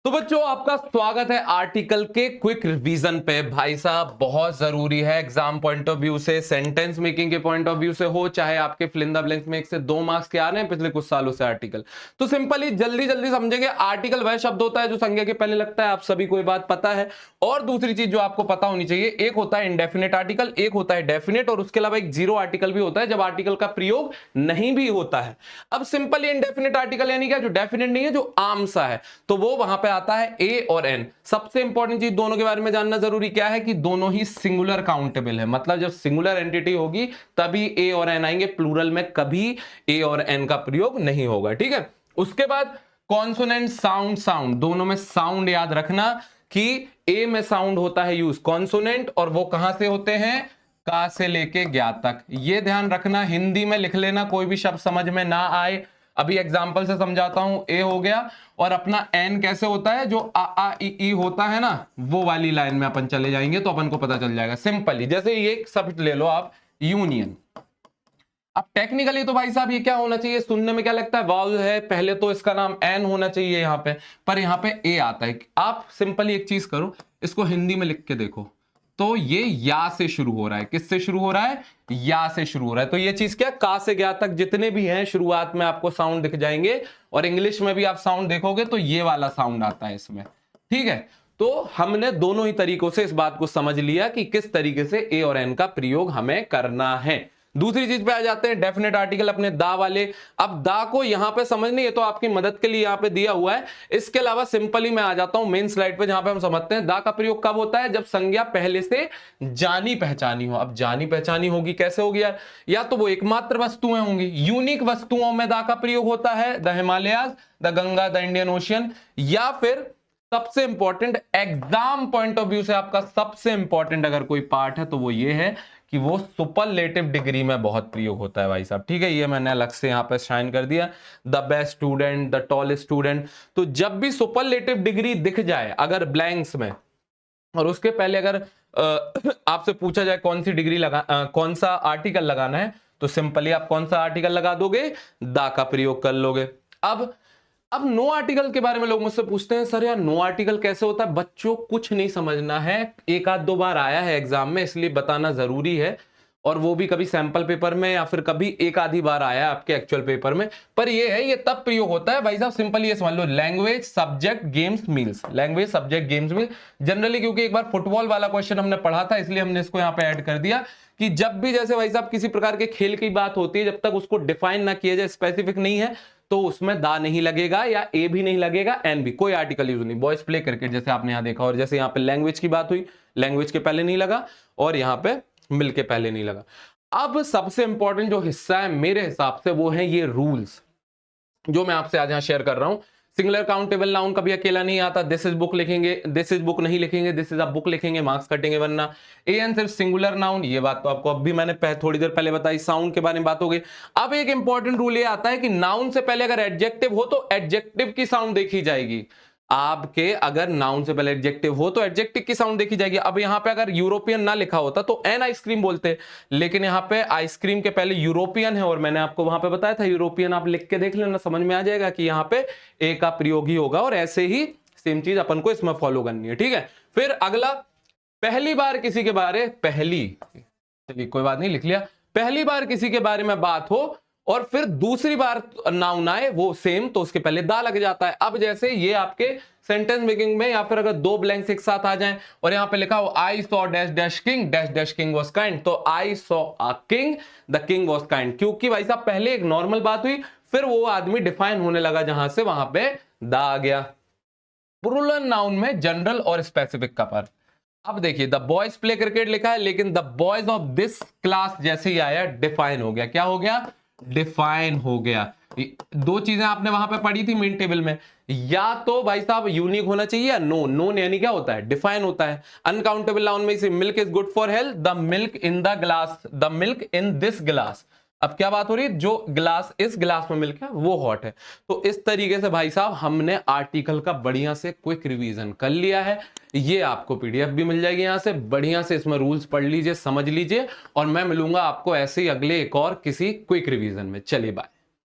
तो बच्चों आपका स्वागत है आर्टिकल के क्विक रिवीजन पे। भाई साहब बहुत जरूरी है एग्जाम पॉइंट ऑफ व्यू से, सेंटेंस मेकिंग के पॉइंट ऑफ व्यू से हो, चाहे आपके फिल इन द ब्लैंक्स में 1 से 2 मार्क्स के आ रहे हैं पिछले कुछ सालों से आर्टिकल। तो सिंपली जल्दी जल्दी समझेंगे, आर्टिकल वह शब्द होता है जो संज्ञा के पहले लगता है, आप सभी को ये बात पता है। और दूसरी चीज जो आपको पता होनी चाहिए, एक होता है इंडेफिनेट आर्टिकल, एक होता है डेफिनेट, और उसके अलावा एक जीरो आर्टिकल भी होता है जब आर्टिकल का प्रयोग नहीं भी होता है। अब सिंपली इंडेफिनेट आर्टिकल यानी क्या, जो डेफिनेट नहीं है, जो आम सा है, तो वो वहां पे आता है ए और एन। सबसे इंपॉर्टेंट चीज दोनों के बारे में जानना जरूरी क्या है कि दोनों ही सिंगुलर काउंटेबल है, मतलब जब सिंगुलर एंटिटी होगी तभी ए और एन आएंगे, प्लूरल में कभी ए और एन का प्रयोग नहीं होगा। ठीक है, उसके बाद कॉन्सोनेंट साउंड, साउंड दोनों में साउंड याद रखना कि ए में साउंड होता है यूज कॉन्सोनेंट, और वो कहां से होते हैं, का से लेके ज्ञा तक। ये ध्यान रखना, हिंदी में लिख लेना, कोई भी शब्द समझ में ना आए। अभी एग्जांपल से समझाता हूं। ए हो गया, और अपना एन कैसे होता है, जो आ ई होता है ना, वो वाली लाइन में अपन चले जाएंगे तो अपन को पता चल जाएगा सिंपली। जैसे ये शब्द ले लो आप, यूनियन। अब टेक्निकली तो भाई साहब ये क्या होना चाहिए, सुनने में क्या लगता है, वावल है, पहले तो इसका नाम एन होना चाहिए यहाँ पे, पर यहाँ पे ए आता है। आप सिंपली एक चीज करो, इसको हिंदी में लिख के देखो, तो ये या से शुरू हो रहा है। किससे शुरू हो रहा है, या से शुरू हो रहा है। तो ये चीज क्या, का से ज्ञा तक जितने भी हैं शुरुआत में आपको साउंड दिख जाएंगे, और इंग्लिश में भी आप साउंड देखोगे तो ये वाला साउंड आता है इसमें। ठीक है, तो हमने दोनों ही तरीकों से इस बात को समझ लिया कि किस तरीके से ए और एन का प्रयोग हमें करना है। दूसरी चीज पे आ जाते हैं, डेफिनेट आर्टिकल अपने दा वाले। अब दा को यहां पे समझनी है तो आपकी मदद के लिए यहां पे दिया हुआ है। इसके अलावा सिंपली मैं आ जाता हूं मेन स्लाइड पे, जहां पे हम समझते हैं दा का प्रयोग कब होता है, जब संज्ञा पहले से जानी पहचानी हो। अब जानी पहचानी होगी कैसे होगी यार, या तो वो एकमात्र वस्तुएं होंगी, यूनिक वस्तुओं में दा का प्रयोग होता है, the Himalayas, the Ganga, the Indian ocean, या फिर सबसे important exam point of view से आपका सबसे इंपॉर्टेंट अगर कोई पार्ट है तो वो ये है कि वो सुपरलेटिव डिग्री में बहुत प्रयोग होता है भाई साहब। ठीक है, ये मैंने अलग से यहां पे शाइन कर दिया, the best student, the tallest student. तो जब भी सुपरलेटिव डिग्री दिख जाए अगर ब्लैंक्स में, और उसके पहले अगर आपसे पूछा जाए कौन सी डिग्री कौन सा आर्टिकल लगाना है, तो सिंपली आप कौन सा आर्टिकल लगा दोगे, दा का प्रयोग कर लोगे। अब नो आर्टिकल के बारे में लोग मुझसे पूछते हैं, सर यार नो आर्टिकल कैसे होता है। बच्चों कुछ नहीं समझना है, एक आध दो बार आया है एग्जाम में इसलिए बताना जरूरी है, और वो भी कभी सैंपल पेपर में या फिर कभी एक आधी बार आया है आपके एक्चुअल पेपर में। पर ये है, ये तब प्रयोग होता है भाई साहब, सिंपल ये समझ लो, language subject games meals, language subject games meals generally, क्योंकि एक बार फुटबॉल वाला क्वेश्चन हमने पढ़ा था इसलिए हमने इसको यहाँ पे ऐड कर दिया कि जब भी जैसे भाई साहब किसी प्रकार के खेल की बात होती है, जब तक उसको डिफाइन ना किया जाए, स्पेसिफिक नहीं है, तो उसमें दा नहीं लगेगा या ए भी नहीं लगेगा, एन भी, कोई आर्टिकल यूज नहीं। बॉयज प्ले क्रिकेट जैसे आपने यहां देखा, और जैसे यहां पे लैंग्वेज की बात हुई, लैंग्वेज के पहले नहीं लगा, और यहां पे मिल के पहले नहीं लगा। अब सबसे इंपॉर्टेंट जो हिस्सा है मेरे हिसाब से वो है ये रूल्स, जो मैं आपसे आज यहां शेयर कर रहा हूं। सिंगुलर काउंटेबल नाउन कभी अकेला नहीं आता, दिस इज बुक लिखेंगे, दिस इज बुक नहीं लिखेंगे, दिस इज अ बुक लिखेंगे, मार्क्स कटेंगे वरना। एन सिर्फ सिंगुलर नाउन, ये बात तो आपको अब भी मैंने थोड़ी देर पहले बताई। साउंड के बारे में बात हो गई। अब एक इंपॉर्टेंट रूल ये आता है कि नाउन से पहले अगर एडजेक्टिव हो तो एडजेक्टिव की साउंड देखी जाएगी। आपके अगर नाउन से पहले एडजेक्टिव हो तो एडजेक्टिव की साउंड देखी जाएगी। अब यहां पे अगर यूरोपियन ना लिखा होता तो एन आइसक्रीम बोलते, लेकिन यहां पे आइसक्रीम के पहले यूरोपियन है, और मैंने आपको वहां पे बताया था यूरोपियन, आप लिख के देख लेना, समझ में आ जाएगा कि यहां पे ए का प्रयोग ही होगा। और ऐसे ही सेम चीज अपन को इसमें फॉलो करनी है। ठीक है, फिर अगला, पहली बार किसी के बारे, चलिए कोई बात नहीं, लिख लिया, पहली बार किसी के बारे में बात हो और फिर दूसरी बार नाउन आए वो सेम, तो उसके पहले दा लग जाता है। अब जैसे ये आपके सेंटेंस मेकिंग में, या फिर अगर दो ब्लैंक्स एक साथ आ जाएं और यहां पे लिखा हो I saw dash dash king, dash dash king was kind, तो I saw a king, the king was kind, क्योंकि भाई साहब पहले एक नॉर्मल बात हुई, फिर वो आदमी डिफाइन होने लगा, जहां से वहां पे दा आ गया। प्लूरल नाउन में जनरल और स्पेसिफिक का फर्क। अब देखिए, द बॉयज प्ले क्रिकेट लिखा है, लेकिन the boys of this class जैसे ही आया डिफाइन हो गया। क्या हो गया, डिफाइन हो गया। दो चीजें आपने वहां पे पढ़ी थी मेन टेबल में, या तो भाई साहब यूनिक होना चाहिए, या नोन। नोन यानी क्या होता है, डिफाइन होता है। अनकाउंटेबल नाउन में इसे milk is good for health, the milk in the glass, the milk in this glass. अब क्या बात हो रही है, जो ग्लास, इस ग्लास में मिल्क है वो हॉट है। तो इस तरीके से भाई साहब हमने आर्टिकल का बढ़िया से क्विक रिवीजन कर लिया है। ये आपको पीडीएफ भी मिल जाएगी, यहां से बढ़िया से इसमें रूल्स पढ़ लीजिए, समझ लीजिए, और मैं मिलूंगा आपको ऐसे ही अगले एक और किसी क्विक रिवीजन में। चलिए बाय।